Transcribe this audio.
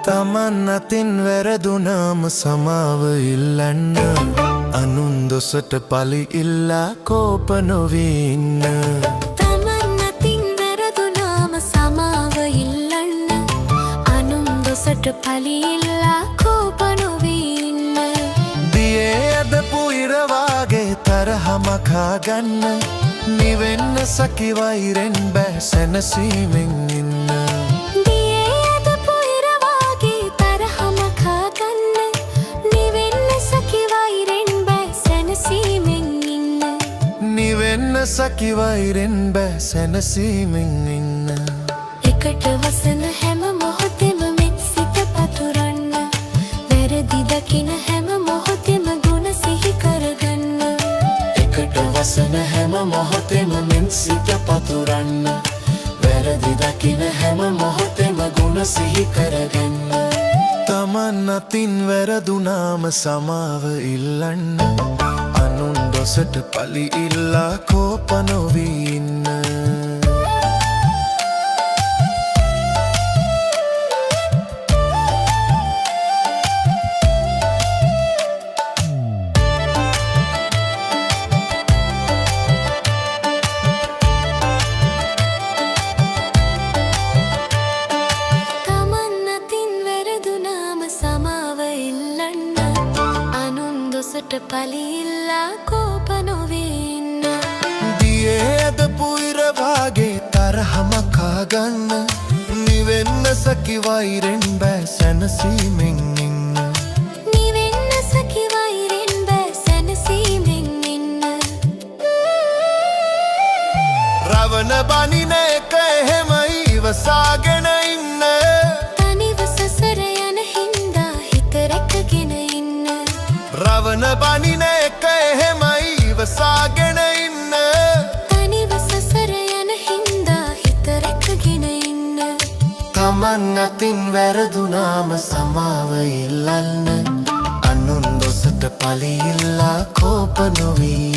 තමන් අතින් වැරදුනාම සමාව ඉල්ලන්න අනුන් දොසට පලි ඉල්ලා කෝප නොවී ඉන්න තමන් අතින් වැරදුනාම සමාව ඉල්ලන්න අනුන් දොසට පලි ඉල්ලා කෝප නොවී ඉන්න දියේ ඇදපු ඉරවාගේ තරහ මකා ගන්න නිවෙන්න සකි වෛරෙන් බෑ සැනසීමෙන් ඉන්න සකි වෛරෙන් බෑ සැනසීමෙන් ඉන්න එකට වසන හැම මොහොතෙම මෙත් සිත පතුරන්න වැරදි දකින හැම මොහොතෙම ගුණ සිහි කරගන්න එකට වසන හැම මොහොතෙම මෙත් සිත පතුරන්න වැරදි දකින හැම මොහොතෙම ගුණ සිහි කරගන්න තමන් අතින් වැරදුනාම සමාව ඉල්ලන්න අනුන් දොසට පලි ඉල්ලා කෝප නොවී ඉන්න තමන් අතින් වැරදුනාම සමාව ඉල්ලන්න අනුන් දොසට පලි ඉල්ලා කෝප නොවී ඉන්න දියේ ඇදපු ඉරවාගේ තරහ මකා ගන්න නිවෙන්න සකි වෛරෙන් බෑ සැනසීමෙන් ඉන්න නිවෙන්න සකි වෛරෙන් බෑ සැනසීමෙන් ඉන්න රවණ බනින එක එහෙම ඉවසාගෙන ඉන්න තනිව සසර යන හින්දා හිත රැකගෙන ඉන්න රවණ බනින එක එහෙම ඉවසාගෙන ඉන්න තනිව සසර යන හින්දා හිත රැකගෙන ඉන්න තමන් අතින් වැරදුනාම සමාව ඉල්ලන්න අනුන් දොසට පලි ඉල්ලා කෝප නොවී